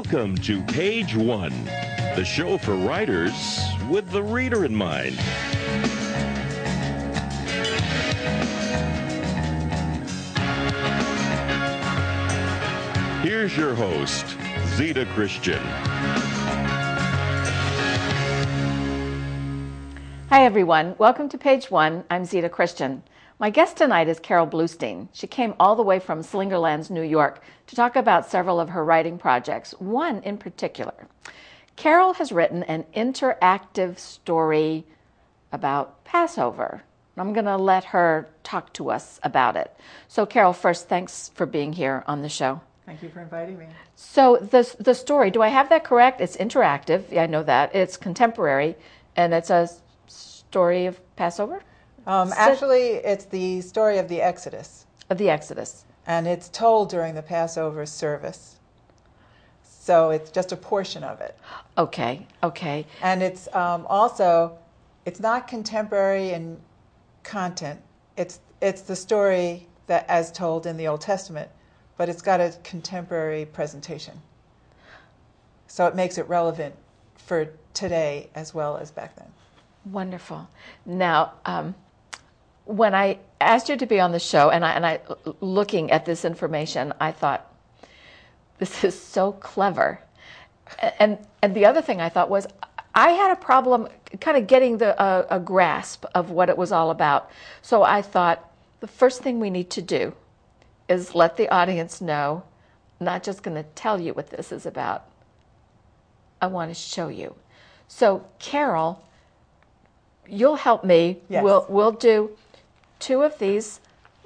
Welcome to Page One, the show for writers with the reader in mind. Here's your host, Zita Christian. Hi everyone, welcome to Page One. I'm Zita Christian. My guest tonight is Carol Bluestein. She came all the way from Slingerlands, New York, to talk about several of her writing projects, one in particular. Carol has written an interactive story about Passover. I'm going to let her talk to us about it. So Carol, first, thanks for being here on the show. Thank you for inviting me. So the story, do I have that correct? It's interactive. Yeah, I know that. It's contemporary, and it's a story of Passover? Actually, it's the story of the Exodus. Of the Exodus. And it's told during the Passover service. So it's just a portion of it. Okay. And it's also, it's not contemporary in content. It's the story that as told in the Old Testament, but it's got a contemporary presentation. So it makes it relevant for today as well as back then. Wonderful. Now, when I asked you to be on the show, and I looking at this information, I thought, this is so clever. And the other thing I thought was, I had a problem kind of getting a grasp of what it was all about. So I thought, the first thing we need to do is let the audience know, I'm not just going to tell you what this is about. I want to show you. So Carol, you'll help me. Yes. We'll do two of these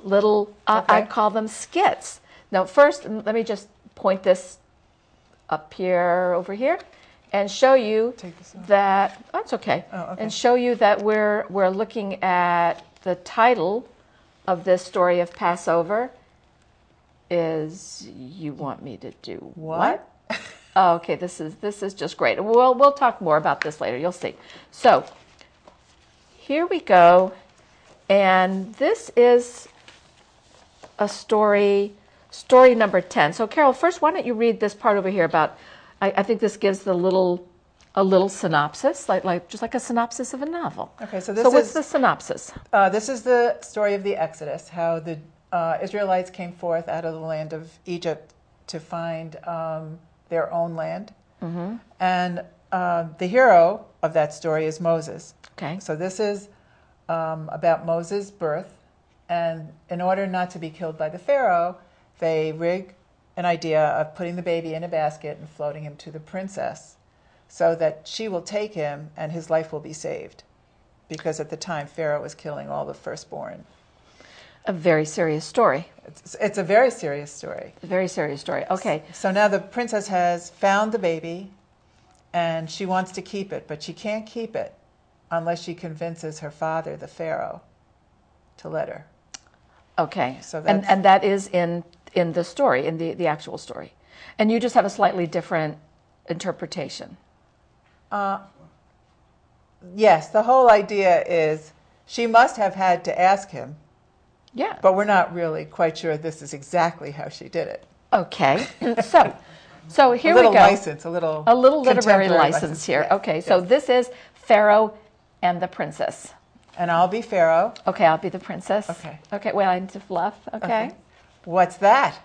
little, Okay. I call them skits. Now first, let me just point this up here, over here, and show you Take this off. that, oh, it's okay. Oh, okay. And show you that we're looking at the title of this story of Passover is, you want me to do what? Oh, okay, this is just great. We'll talk more about this later, you'll see. So, here we go, and this is a story number 10. So Carol, first, why don't you read this part over here about, I think this gives a little synopsis, just like a synopsis of a novel. Okay, so what's the synopsis? This is the story of the Exodus, how the Israelites came forth out of the land of Egypt to find their own land. Mm-hmm. And the hero of that story is Moses. Okay. So this is about Moses' birth, and in order not to be killed by the Pharaoh, they rig an idea of putting the baby in a basket and floating him to the princess so that she will take him and his life will be saved. Because at the time, Pharaoh was killing all the firstborn. A very serious story. It's a very serious story. A very serious story. Okay. So now the princess has found the baby, and she wants to keep it, but she can't keep it unless she convinces her father, the Pharaoh, to let her. Okay. So and that is in the story, in the actual story. And you just have a slightly different interpretation. Yes, the whole idea is she must have had to ask him. Yeah. But we're not really quite sure this is exactly how she did it. Okay. So here a little we go. License, a little literary contemporary license here. Yes, Okay. So yes. this is Pharaoh and the princess. And I'll be Pharaoh. Okay, I'll be the princess. Okay. Okay, wait, I need to fluff. Okay. What's that?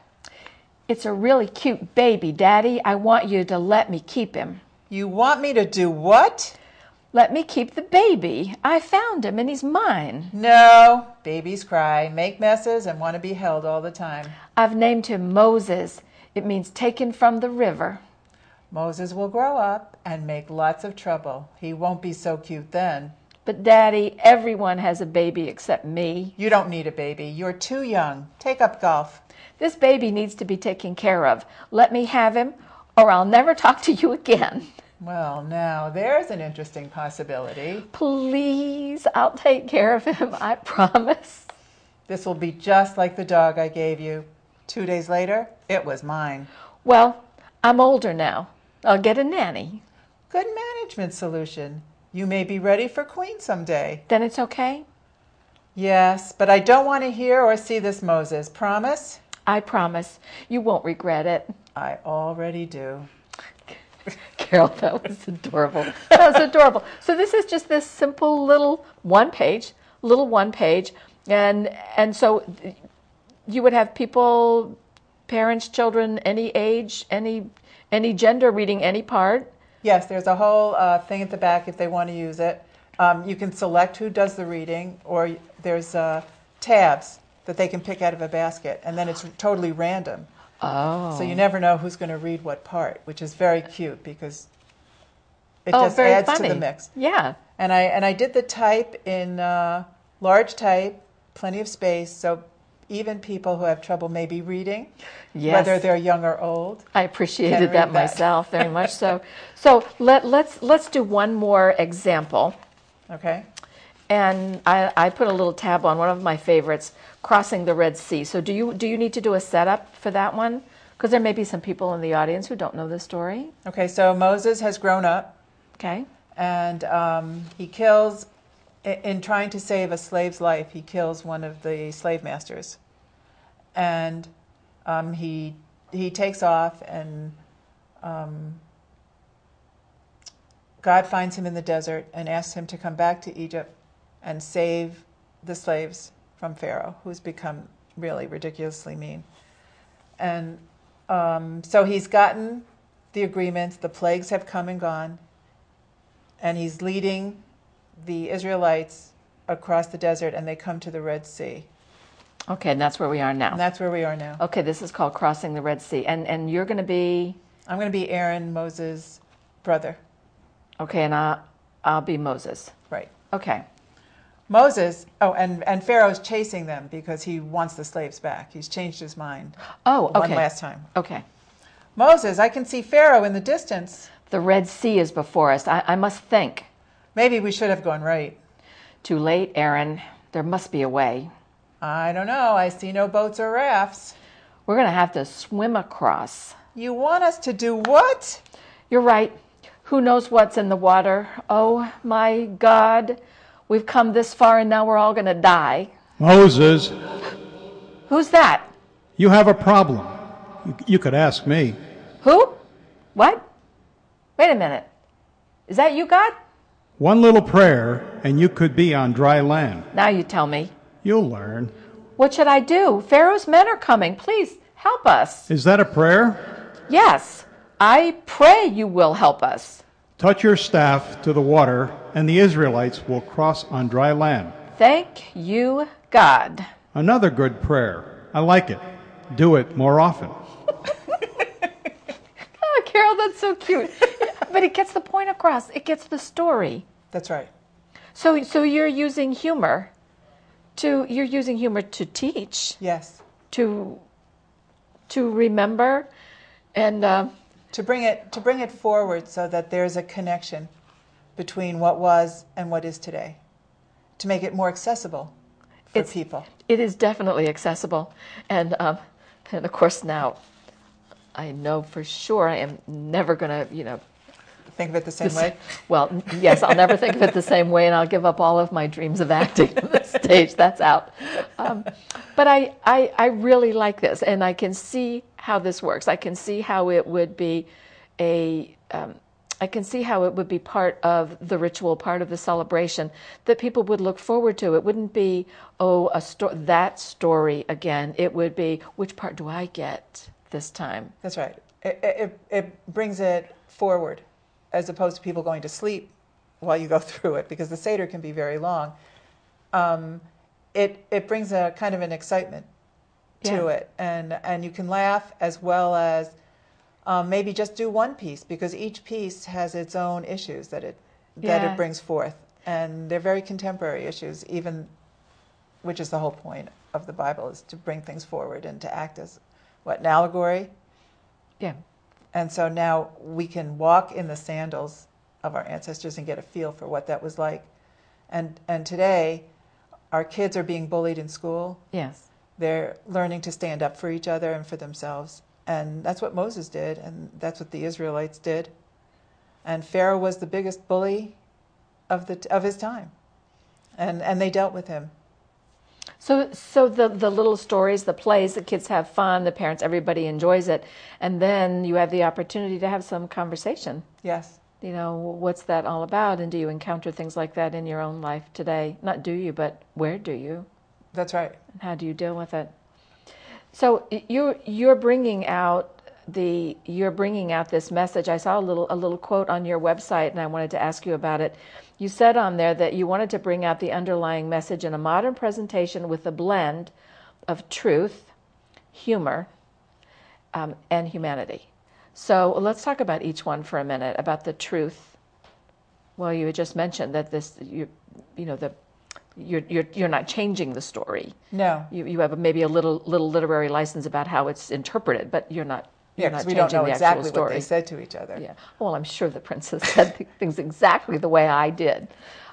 It's a really cute baby, Daddy. I want you to let me keep him. You want me to do what? Let me keep the baby. I found him and he's mine. No. Babies cry, make messes, and want to be held all the time. I've named him Moses. It means taken from the river. Moses will grow up and make lots of trouble. He won't be so cute then. But Daddy, everyone has a baby except me. You don't need a baby. You're too young. Take up golf. This baby needs to be taken care of. Let me have him or I'll never talk to you again. Well, now, there's an interesting possibility. Please, I'll take care of him, I promise. This will be just like the dog I gave you. 2 days later, it was mine. Well, I'm older now. I'll get a nanny. Good management solution. You may be ready for queen someday. Then it's okay? Yes, but I don't want to hear or see this Moses. Promise? I promise. You won't regret it. I already do. Carol, that was adorable. That was adorable. So this is just this simple little one page, and so you would have people, parents, children, any age, any gender, reading any part. Yes, there's a whole thing at the back if they want to use it. You can select who does the reading, or there's tabs that they can pick out of a basket, and then it's totally random. Oh. So you never know who's going to read what part, which is very cute because it Oh, just very adds funny. to the mix. Yeah. And I did the type in large type, plenty of space, so even people who have trouble maybe reading, Yes. whether they're young or old. I Can appreciated read that that. myself very much. So let's do one more example. Okay. And I put a little tab on one of my favorites, crossing the Red Sea. So do you need to do a setup for that one? Because there may be some people in the audience who don't know this story. Okay, so Moses has grown up, Okay. and he kills, in trying to save a slave's life, he kills one of the slave masters. And he takes off, and God finds him in the desert and asks him to come back to Egypt and save the slaves from Pharaoh, who's become really ridiculously mean. And so he's gotten the agreements, the plagues have come and gone, and he's leading the Israelites across the desert, and they come to the Red Sea. Okay, and that's where we are now. And that's where we are now. Okay, this is called Crossing the Red Sea. And you're going to be... I'm going to be Aaron, Moses' brother. Okay, and I'll be Moses. Right. Okay. Moses, and Pharaoh's chasing them because he wants the slaves back. He's changed his mind Oh, okay. one last time. Okay. Moses, I can see Pharaoh in the distance. The Red Sea is before us. I must think. Maybe we should have gone right. Too late, Aaron. There must be a way. I don't know. I see no boats or rafts. We're going to have to swim across. You want us to do what? You're right. Who knows what's in the water? Oh, my God. We've come this far and now we're all going to die. Moses, Who's that? you have a problem. You could ask me. Who? What? Wait a minute. Is that you, God? One little prayer, and you could be on dry land. Now you tell me. You'll learn. What should I do? Pharaoh's men are coming. Please help us. Is that a prayer? Yes, I pray you will help us. Touch your staff to the water, and the Israelites will cross on dry land. Thank you, God. Another good prayer. I like it. Do it more often. Oh, Carol, that's so cute. But it gets the point across. It gets the story. That's right. So you're using humor to teach, Yes. to remember, and To bring it forward so that there's a connection between what was and what is today. To make it more accessible for people. it is definitely accessible. And of course now, I know for sure I am never going to, Think of it the same way? Well, yes, I'll never think of it the same way, and I'll give up all of my dreams of acting on the stage. That's out. But I really like this, and I can see how this works. I can see how it would be part of the ritual, part of the celebration that people would look forward to. It wouldn't be, that story again. It would be, which part do I get this time? That's right. It brings it forward as opposed to people going to sleep while you go through it, because the Seder can be very long. It brings a kind of an excitement to it, and you can laugh as well as maybe just do one piece, because each piece has its own issues that it brings forth, and they're very contemporary issues, which is the whole point of the Bible, is to bring things forward and to act as an allegory. Yeah. And so now we can walk in the sandals of our ancestors and get a feel for what that was like. And today, our kids are being bullied in school. Yes. They're learning to stand up for each other and for themselves. And that's what Moses did, and that's what the Israelites did. And Pharaoh was the biggest bully of his time. And they dealt with him. So the little stories, the plays, the kids have fun, the parents, everybody enjoys it, and then you have the opportunity to have some conversation. Yes. You know, what's that all about, and do you encounter things like that in your own life today? Not do you, but where do you? That's right. And how do you deal with it? So you're bringing out this message. I saw a little quote on your website, and I wanted to ask you about it. You said on there that you wanted to bring out the underlying message in a modern presentation with a blend of truth, humor, and humanity. So let's talk about each one for a minute. About the truth. Well, you had just mentioned that you're not changing the story. No. You have maybe a little literary license about how it's interpreted, but you're not. Yeah, because we don't know exactly what they said to each other. Yeah. Well, I'm sure the princess said things exactly the way I did.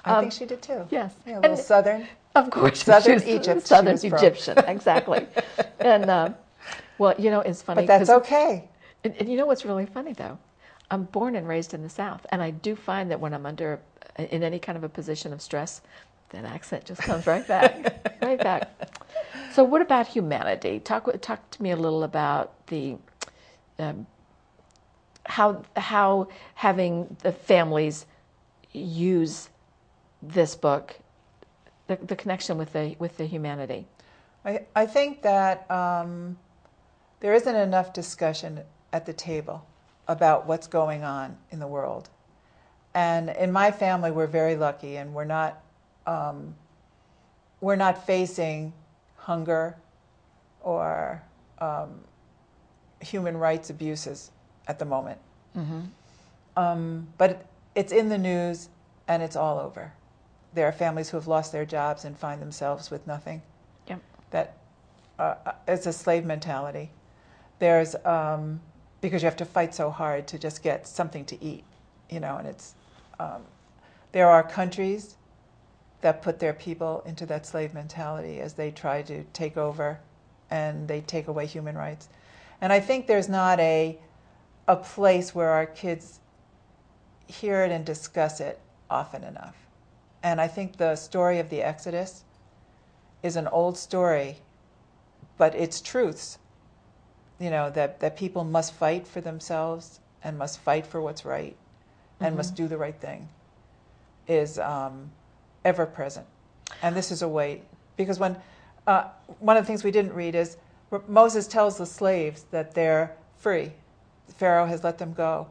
I think she did too. Yes. Yeah, a little Southern. Of course. Southern Egypt. Southern Egyptian, exactly. And, well, it's funny. But that's okay. And you know what's really funny, though? I'm born and raised in the South, and I do find that when I'm in any kind of a position of stress, that accent just comes right back, right back. So what about humanity? Talk to me a little about the how having the families use this book, the connection with the humanity. I think that there isn't enough discussion at the table about what's going on in the world. And in my family, we're very lucky, and we're not facing hunger or human rights abuses at the moment. Mm-hmm. But it's in the news, and it's all over. There are families who have lost their jobs and find themselves with nothing. Yep. That it's a slave mentality. There's because you have to fight so hard to just get something to eat, and it's there are countries that put their people into that slave mentality as they try to take over and they take away human rights. And I think there's not a place where our kids hear it and discuss it often enough. And I think the story of the Exodus is an old story, but it's truths, that people must fight for themselves and must fight for what's right and must do the right thing is ever present. And this is a way, because when one of the things we didn't read is Moses tells the slaves that they're free. Pharaoh has let them go.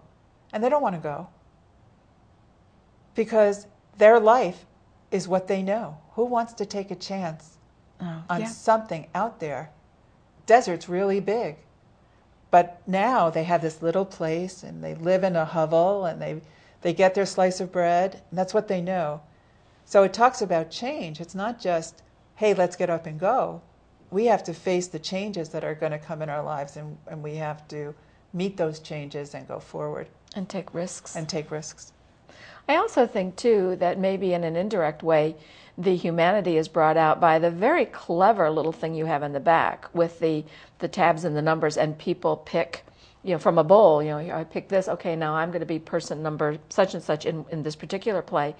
And they don't want to go. Because their life is what they know. Who wants to take a chance on something out there? Desert's really big. But now they have this little place, and they live in a hovel, and they get their slice of bread, and that's what they know. So it talks about change. It's not just, hey, let's get up and go. We have to face the changes that are going to come in our lives, and we have to meet those changes and go forward. And take risks. I also think, too, that maybe in an indirect way, the humanity is brought out by the very clever little thing you have in the back with the tabs and the numbers, and people pick, from a bowl, I pick this, okay, now I'm going to be person number such and such in this particular play.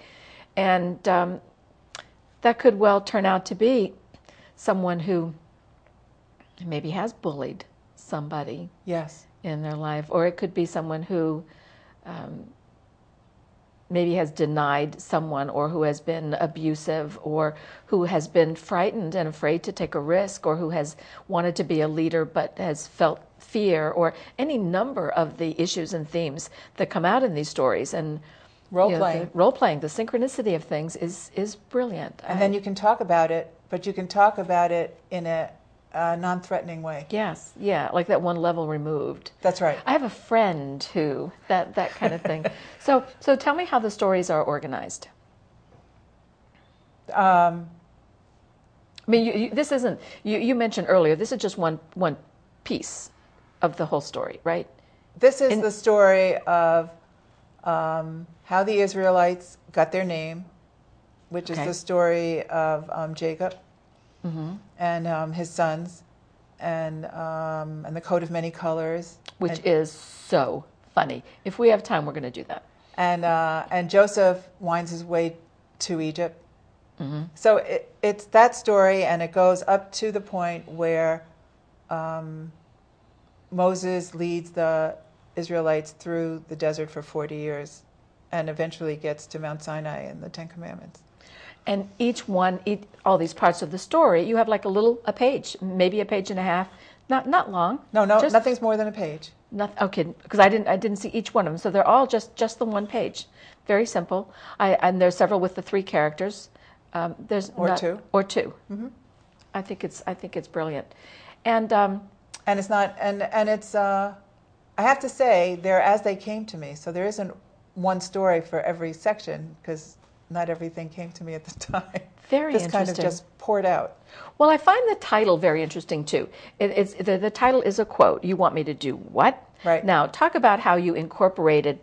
And that could well turn out to be someone who maybe has bullied somebody in their life, or it could be someone who maybe has denied someone, or who has been abusive, or who has been frightened and afraid to take a risk, or who has wanted to be a leader but has felt fear, or any number of the issues and themes that come out in these stories. And role-playing, the synchronicity of things is brilliant. And then you can talk about it, but you can talk about it in a non-threatening way. Yes, yeah, like that one level removed. That's right. I have a friend who, that kind of thing. So tell me how the stories are organized. I mean, this isn't, you mentioned earlier, this is just one piece of the whole story, right? This is the story of how the Israelites got their name, which is the story of Jacob and his sons, and the coat of many colors, which is so funny. If we have time, we're going to do that. And Joseph winds his way to Egypt, So it's that story, and it goes up to the point where Moses leads the Israelites through the desert for 40 years and eventually gets to Mount Sinai and the Ten Commandments. And all these parts of the story, you have like a page, maybe a page and a half, not long. No, nothing's more than a page. Okay, because I didn't see each one of them, so they're all just the one page, very simple. And there's several with the 3 characters. There's two. Mm-hmm. I think it's brilliant, and it's not and it's I have to say they're as they came to me. So there isn't one story for every section because not everything came to me at the time. Very just interesting. kind of just poured out. Well, I find the title very interesting too. The title is a quote. You want me to do what? Right. Now, talk about how you incorporated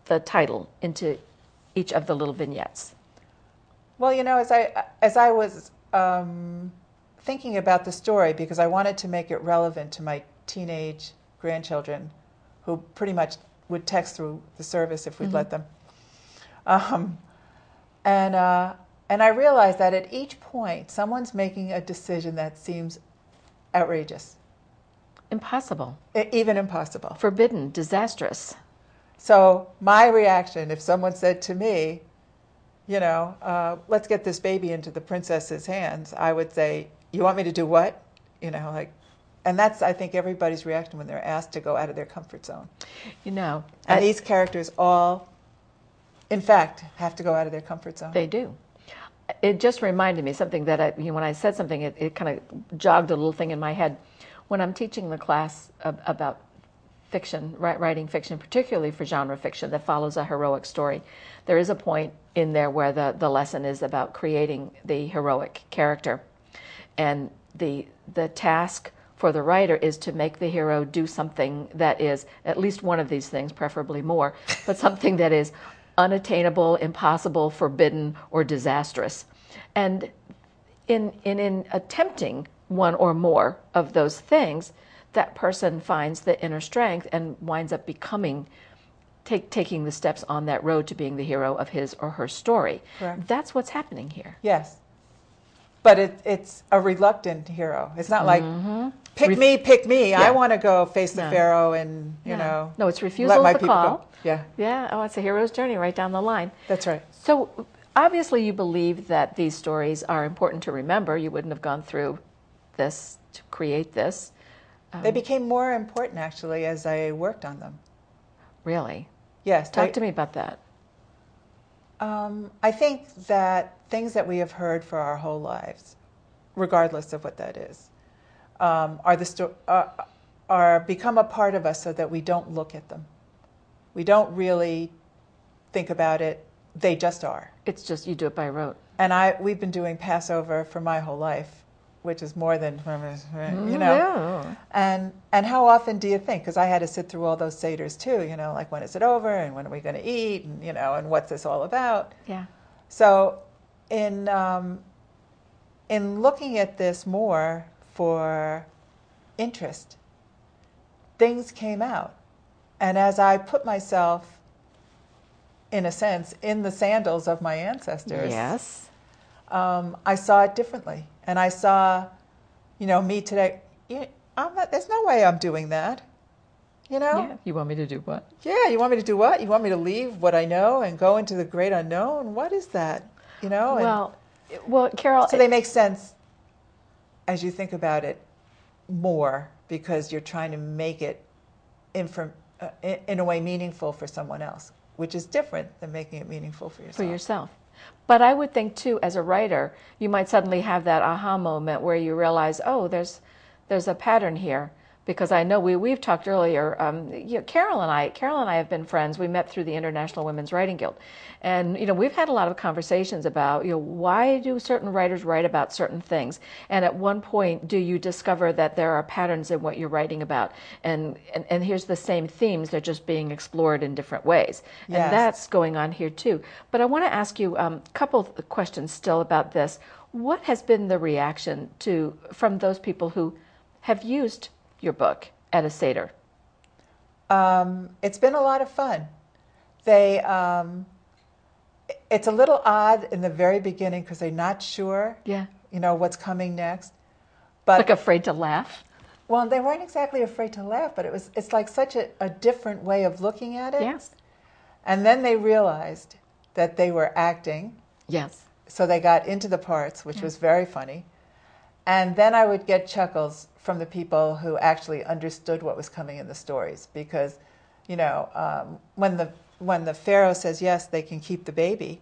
the title into each of the little vignettes. Well, as I was thinking about the story, because I wanted to make it relevant to my teenage grandchildren, who pretty much would text through the service if we'd let them. And I realized that at each point, someone's making a decision that seems outrageous. Impossible. Even impossible. Forbidden. Disastrous. So my reaction, if someone said to me, let's get this baby into the princess's hands, I would say, you want me to do what? And that's, I think, everybody's reaction when they're asked to go out of their comfort zone. And these characters all, in fact, have to go out of their comfort zone. They do. It just reminded me something that when I said something, it kind of jogged a little thing in my head. When I'm teaching the class about fiction, writing fiction, particularly for genre fiction that follows a heroic story, there is a point in there where the lesson is about creating the heroic character. And the task for the writer is to make the hero do something that is at least one of these things, preferably more, but something that is unattainable, impossible, forbidden, or disastrous. And in attempting one or more of those things, that person finds the inner strength and winds up becoming, taking the steps on that road to being the hero of his or her story. Correct. That's what's happening here. Yes. But it's a reluctant hero. It's not like, pick me. Yeah. I want to go face the Pharaoh and, No, it's refusal let of the my people call. go. Yeah. Yeah, oh, it's a hero's journey right down the line. That's right. So obviously you believe that these stories are important to remember. You wouldn't have gone through this to create this. They became more important, actually, as I worked on them. Really? Yes. Talk to me about that. I think that things that we have heard for our whole lives, regardless of what that is, are become a part of us so that we don't look at them. We don't really think about it. They just are. It's just you do it by rote. And we've been doing Passover for my whole life, which is more than, Yeah. And how often do you think? Because I had to sit through all those Seders too, like when is it over and when are we going to eat and, and what's this all about? Yeah. So in looking at this more for interest, things came out. And as I put myself, in a sense, in the sandals of my ancestors, Yes. I saw it differently. And I saw, me today, there's no way I'm doing that. Yeah. You want me to do what? Yeah, you want me to do what? You want me to leave what I know and go into the great unknown? What is that? Well, Carol. So they make sense as you think about it more because you're trying to make it in a way meaningful for someone else, which is different than making it meaningful for yourself. For yourself. But I would think, too, as a writer, you might suddenly have that aha moment where you realize, oh, there's a pattern here. Because I know we've talked earlier, Carol and I have been friends. We met through the International Women's Writing Guild. And, we've had a lot of conversations about, why do certain writers write about certain things? And at one point, do you discover that there are patterns in what you're writing about? And here's the same themes, they're just being explored in different ways. Yes. And that's going on here, too. But I want to ask you a couple of questions still about this. What has been the reaction from those people who have used your book at a Seder? It's been a lot of fun. it's a little odd in the very beginning because they're not sure, Yeah. What's coming next. But like afraid to laugh. Well, they weren't exactly afraid to laugh, but it's like such a different way of looking at it. Yes. And then they realized that they were acting. Yes. So they got into the parts, which was very funny. And then I would get chuckles from the people who actually understood what was coming in the stories. Because, when the Pharaoh says, yes, they can keep the baby,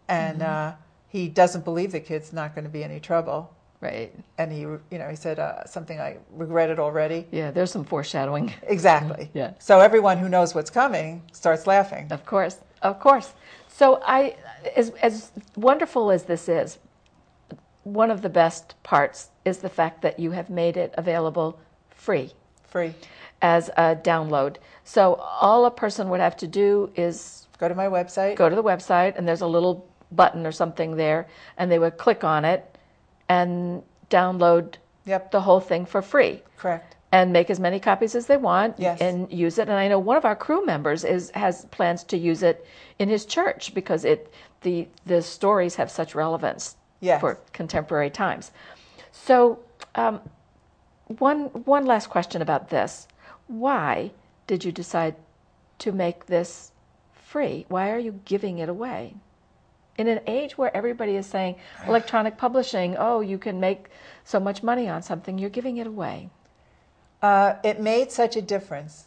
and he doesn't believe the kid's not going to be any trouble. Right. And he said something like, regret it already. Yeah, there's some foreshadowing. Exactly. Yeah. So everyone who knows what's coming starts laughing. Of course. So as wonderful as this is, one of the best parts is the fact that you have made it available free as a download. So all a person would have to do is go to my website. Go to the website, and there's a little button or something there, and they would click on it and download the whole thing for free. Correct. And make as many copies as they want. Yes. And use it. And I know one of our crew members has plans to use it in his church because the stories have such relevance for contemporary times. So one last question about this. Why did you decide to make this free? Why are you giving it away? In an age where everybody is saying electronic publishing, oh, you can make so much money on something, you're giving it away. It made such a difference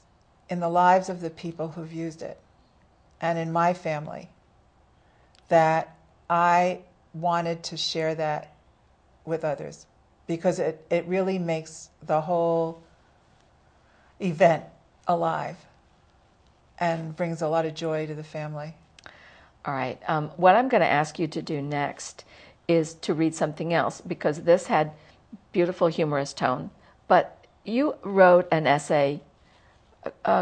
in the lives of the people who've used it and in my family that I wanted to share that with others because it really makes the whole event alive and brings a lot of joy to the family. All right. What I'm going to ask you to do next is to read something else because this had beautiful humorous tone, but you wrote an essay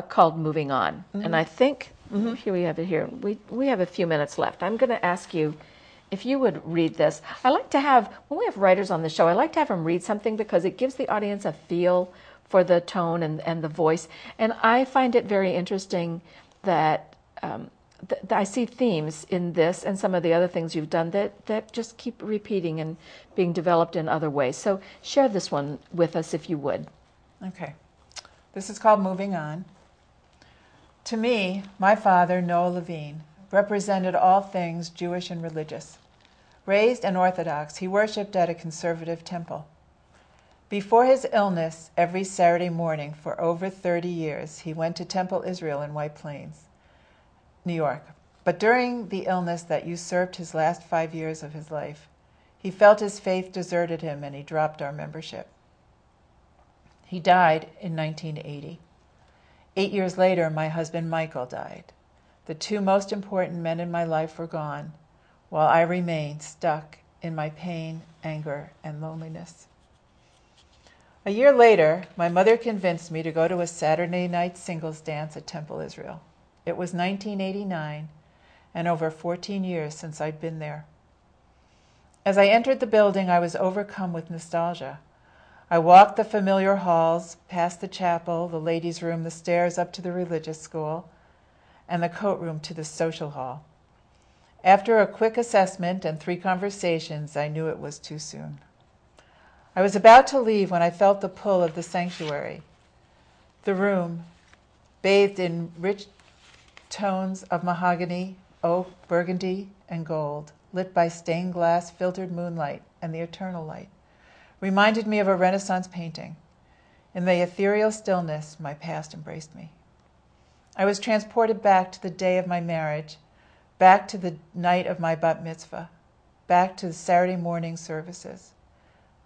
called Moving On. And I think, here we have it here, we have a few minutes left. I'm going to ask you if you would read this. I like to have, when we have writers on the show, I like to have them read something because it gives the audience a feel for the tone and the voice. And I find it very interesting that I see themes in this and some of the other things you've done that just keep repeating and being developed in other ways. So share this one with us if you would. Okay. This is called Moving On. To me, my father, Noah Levine, represented all things Jewish and religious. Raised an Orthodox, he worshipped at a conservative temple. Before his illness, every Saturday morning for over 30 years, he went to Temple Israel in White Plains, New York. But during the illness that usurped his last 5 years of his life, he felt his faith deserted him and he dropped our membership. He died in 1980. 8 years later, my husband Michael died. The two most important men in my life were gone, while I remained stuck in my pain, anger, and loneliness. A year later, my mother convinced me to go to a Saturday night singles dance at Temple Israel. It was 1989, and over 14 years since I'd been there. As I entered the building, I was overcome with nostalgia. I walked the familiar halls, past the chapel, the ladies' room, the stairs up to the religious school, and the coat room to the social hall. After a quick assessment and 3 conversations, I knew it was too soon. I was about to leave when I felt the pull of the sanctuary. The room, bathed in rich tones of mahogany, oak, burgundy, and gold, lit by stained glass, filtered moonlight, and the eternal light, reminded me of a Renaissance painting. In the ethereal stillness, my past embraced me. I was transported back to the day of my marriage, back to the night of my bat mitzvah, back to the Saturday morning services,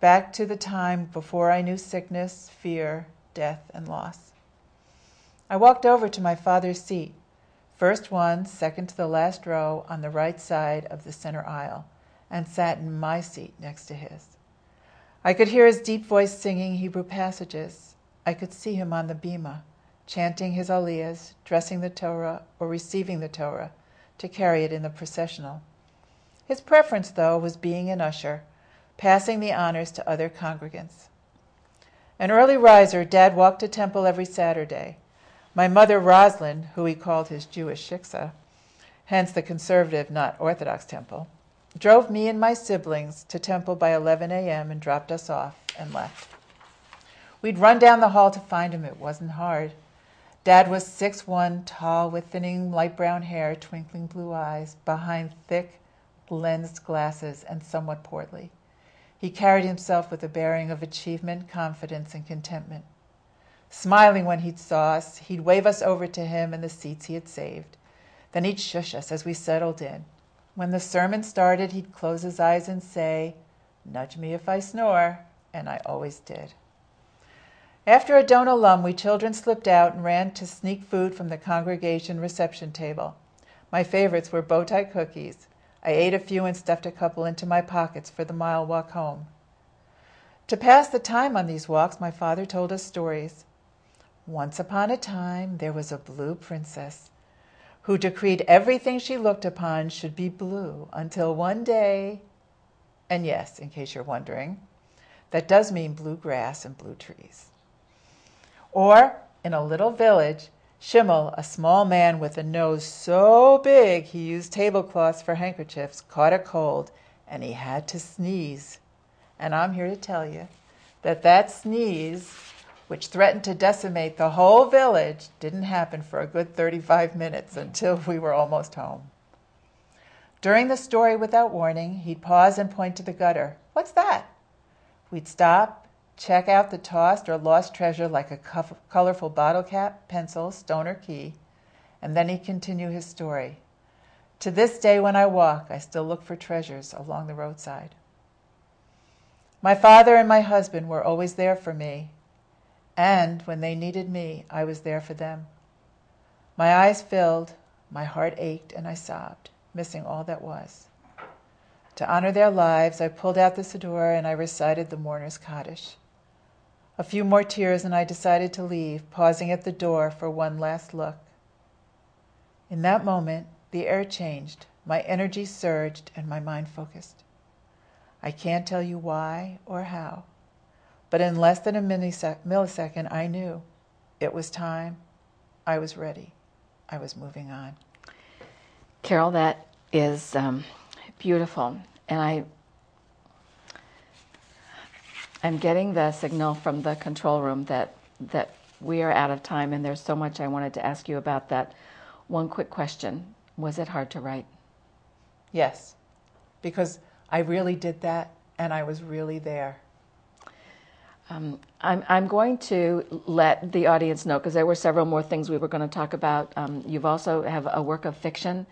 back to the time before I knew sickness, fear, death, and loss. I walked over to my father's seat, first one, second to the last row on the right side of the center aisle, and sat in my seat next to his. I could hear his deep voice singing Hebrew passages. I could see him on the bima, chanting his aliyahs, dressing the Torah, or receiving the Torah to carry it in the processional. His preference, though, was being an usher, passing the honors to other congregants. An early riser, Dad walked to temple every Saturday. My mother, Roslyn, who he called his Jewish shiksa, hence the conservative, not Orthodox temple, drove me and my siblings to temple by 11 a.m. and dropped us off and left. We'd run down the hall to find him. It wasn't hard. Dad was 6'1", tall, with thinning light brown hair, twinkling blue eyes, behind thick lensed glasses, and somewhat portly. He carried himself with a bearing of achievement, confidence, and contentment. Smiling when he saw us, he'd wave us over to him and the seats he had saved. Then he'd shush us as we settled in. When the sermon started, he'd close his eyes and say, "Nudge me if I snore," and I always did. After a Don alum, we children slipped out and ran to sneak food from the congregation reception table. My favorites were bow-tie cookies. I ate a few and stuffed a couple into my pockets for the mile walk home. To pass the time on these walks, my father told us stories. Once upon a time, there was a blue princess who decreed everything she looked upon should be blue until one day, and yes, in case you're wondering, that does mean blue grass and blue trees. Or, in a little village, Schimmel, a small man with a nose so big he used tablecloths for handkerchiefs, caught a cold, and he had to sneeze. And I'm here to tell you that that sneeze, which threatened to decimate the whole village, didn't happen for a good 35 minutes until we were almost home. During the story, without warning, he'd pause and point to the gutter. "What's that?" We'd stop, check out the tossed or lost treasure like a colorful bottle cap, pencil, stone, or key, and then he'd continue his story. To this day, when I walk, I still look for treasures along the roadside. My father and my husband were always there for me, and when they needed me, I was there for them. My eyes filled, my heart ached, and I sobbed, missing all that was. To honor their lives, I pulled out the Seder and I recited the mourner's Kaddish. A few more tears and I decided to leave, pausing at the door for one last look. In that moment, the air changed, my energy surged, and my mind focused. I can't tell you why or how, but in less than a millisecond, I knew it was time. I was ready. I was moving on. Carol, that is beautiful. And I'm getting the signal from the control room that we are out of time, and there's so much I wanted to ask you about that. One quick question. Was it hard to write? Yes, because I really did that, and I was really there. I'm going to let the audience know, because there were several more things we were going to talk about. You've also have a work of fiction.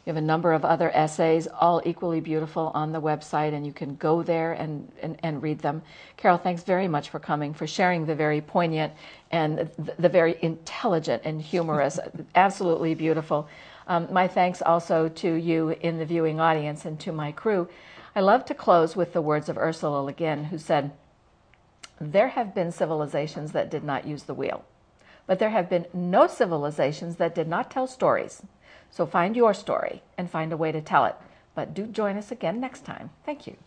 You have a number of other essays, all equally beautiful, on the website, and you can go there and read them. Carol, thanks very much for coming, for sharing the very poignant and the very intelligent and humorous, absolutely beautiful. My thanks also to you in the viewing audience and to my crew. I love to close with the words of Ursula Le Guin, who said, "There have been civilizations that did not use the wheel, but there have been no civilizations that did not tell stories. So find your story and find a way to tell it. But do join us again next time." Thank you.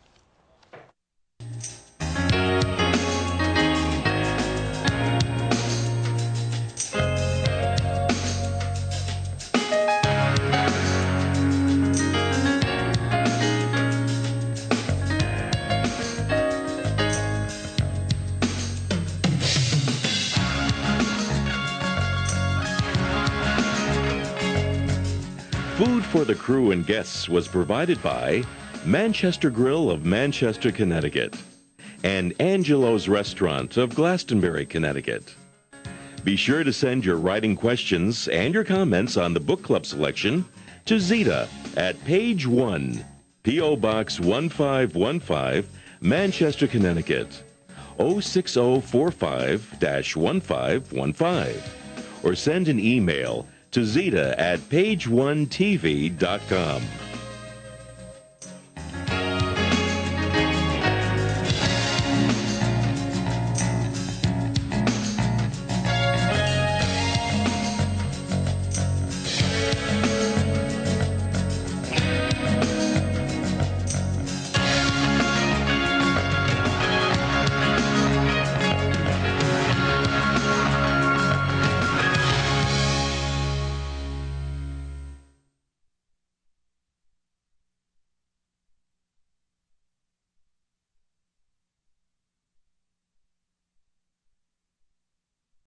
Food for the crew and guests was provided by Manchester Grill of Manchester, Connecticut, and Angelo's Restaurant of Glastonbury, Connecticut. Be sure to send your writing questions and your comments on the book club selection to Zita at page 1, P.O. Box 1515, Manchester, Connecticut, 06045-1515, or send an email to Zita at page1tv.com.